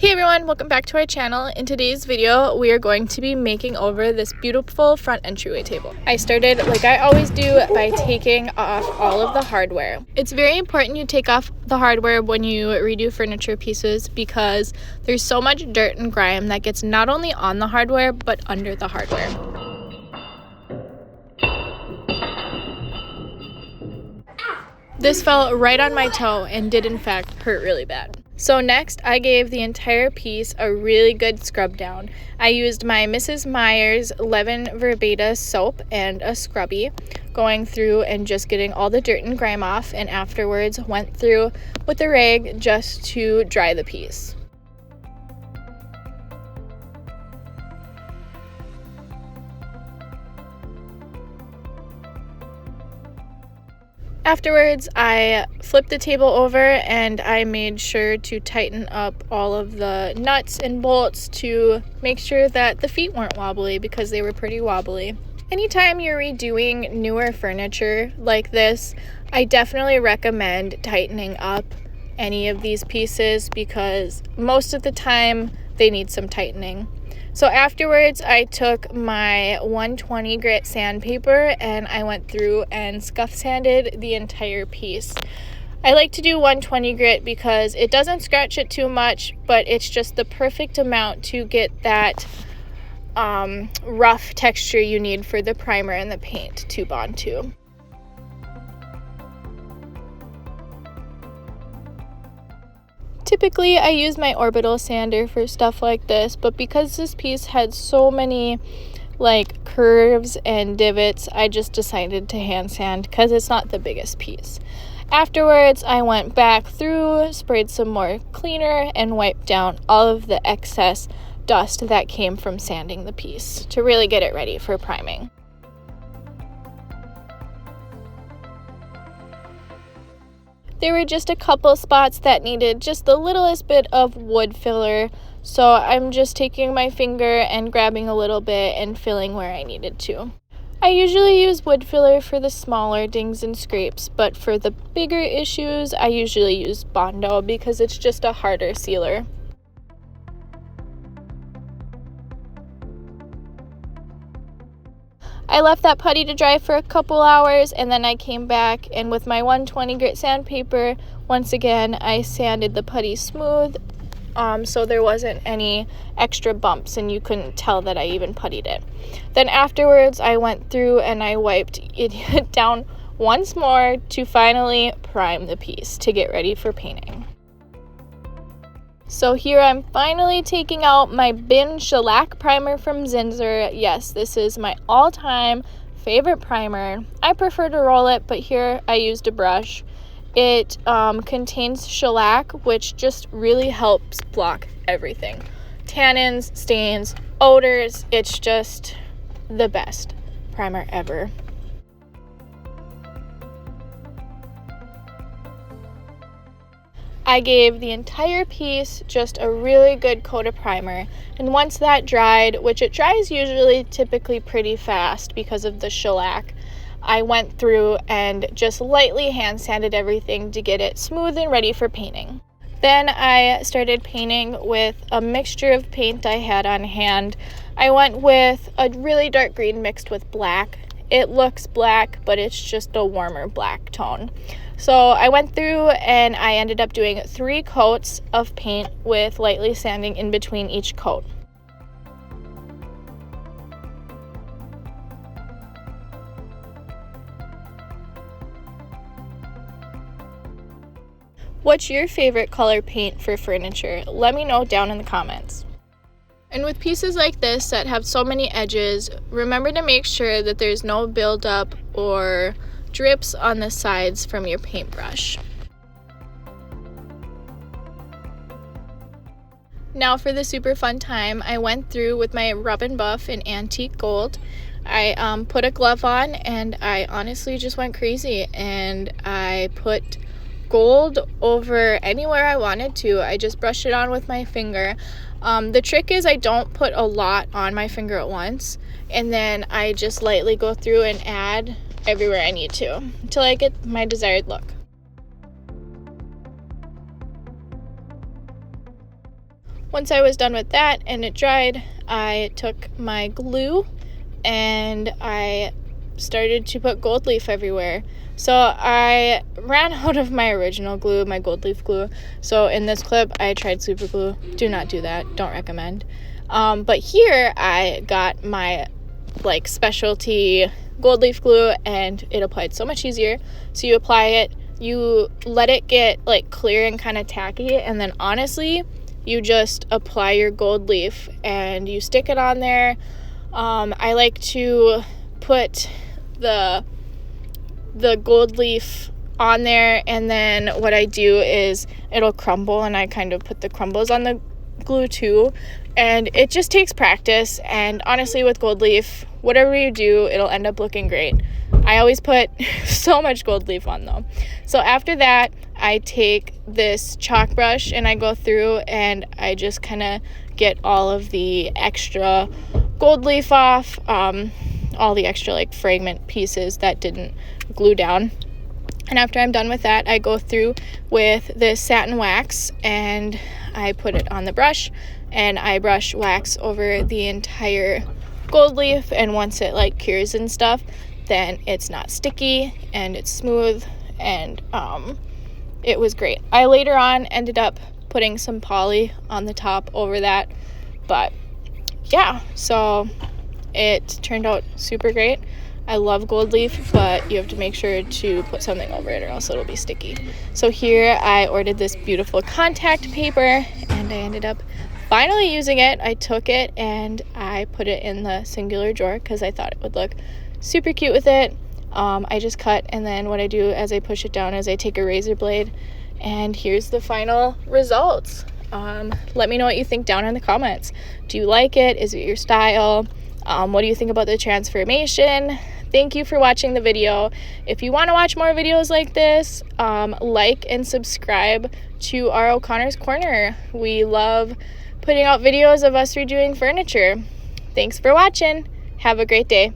Hey everyone, welcome back to our channel. In today's video, we are going to be making over this beautiful front entryway table. I started, like I always do, by taking off all of the hardware. It's very important you take off the hardware when you redo furniture pieces because there's so much dirt and grime that gets not only on the hardware, but under the hardware. This fell right on my toe and did in fact hurt really bad. So next, I gave the entire piece a really good scrub down. I used my Mrs. Meyer's Leaven Verbata soap and a scrubby, going through and just getting all the dirt and grime off, and afterwards went through with a rag just to dry the piece. Afterwards, I flipped the table over and I made sure to tighten up all of the nuts and bolts to make sure that the feet weren't wobbly because they were pretty wobbly. Anytime you're redoing newer furniture like this, I definitely recommend tightening up any of these pieces because most of the time they need some tightening. So afterwards, I took my 120 grit sandpaper and I went through and scuff sanded the entire piece. I like to do 120 grit because it doesn't scratch it too much, but it's just the perfect amount to get that rough texture you need for the primer and the paint to bond to. Typically, I use my orbital sander for stuff like this, but because this piece had so many curves and divots, I just decided to hand sand because it's not the biggest piece. Afterwards, I went back through, sprayed some more cleaner, and wiped down all of the excess dust that came from sanding the piece to really get it ready for priming. There were just a couple spots that needed just the littlest bit of wood filler, so I'm just taking my finger and grabbing a little bit and filling where I needed to. I usually use wood filler for the smaller dings and scrapes, but for the bigger issues, I usually use Bondo because it's just a harder sealer. I left that putty to dry for a couple hours and then I came back and with my 120 grit sandpaper, once again, I sanded the putty smooth so there wasn't any extra bumps and you couldn't tell that I even puttied it. Then afterwards, I went through and I wiped it down once more to finally prime the piece to get ready for painting. So here I'm finally taking out my Bin Shellac primer from Zinsser. Yes, this is my all-time favorite primer. I prefer to roll it, but here I used a brush. It contains shellac, which just really helps block everything. Tannins, stains, odors. It's just the best primer ever. I gave the entire piece just a really good coat of primer, and once that dried, which it dries usually typically pretty fast because of the shellac, I went through and just lightly hand sanded everything to get it smooth and ready for painting. Then I started painting with a mixture of paint I had on hand. I went with a really dark green mixed with black. It looks black, but it's just a warmer black tone. So I went through and I ended up doing 3 coats of paint with lightly sanding in between each coat. What's your favorite color paint for furniture? Let me know down in the comments. And with pieces like this that have so many edges, remember to make sure that there's no buildup or drips on the sides from your paintbrush. Now for the super fun time, I went through with my Rub and Buff in Antique Gold. I put a glove on and I honestly just went crazy and I put gold over anywhere I wanted to. I just brushed it on with my finger. The trick is I don't put a lot on my finger at once, and then I just lightly go through and add everywhere I need to until I get my desired look. once I was done with that and it dried, I took my glue and I started to put gold leaf everywhere. So I ran out of my original glue, my gold leaf glue. So in this clip, I tried super glue. Do not do that. Don't recommend. But here I got my like specialty gold leaf glue and it applied so much easier. So you apply it, you let it get like clear and kind of tacky, and then honestly, you just apply your gold leaf and you stick it on there. I like to put the gold leaf on there, and then what I do is it'll crumble and I kind of put the crumbles on the glue too, and it just takes practice. And honestly, with gold leaf, whatever you do, it'll end up looking great. I always put so much gold leaf on though. So after that, I take this chalk brush and I go through and I just kind of get all of the extra gold leaf off, all the extra like fragment pieces that didn't glue down. And after I'm done with that, I go through with this satin wax and I put it on the brush and I brush wax over the entire gold leaf, and once it like cures and stuff, then it's not sticky and it's smooth, and it was great. I later on ended up putting some poly on the top over that, but yeah, so it turned out super great. I love gold leaf, but you have to make sure to put something over it or else it'll be sticky. So here I ordered this beautiful contact paper and I ended up finally using it. I took it and I put it in the singular drawer because I thought it would look super cute with it. I just cut, and then what I do as I push it down is I take a razor blade, and here's the final results. Let me know what you think down in the comments. Do you like it? Is it your style? What do you think about the transformation? Thank you for watching the video. If you want to watch more videos like this, like and subscribe to our O'Connor's Corner. We love putting out videos of us redoing furniture. Thanks for watching. Have a great day.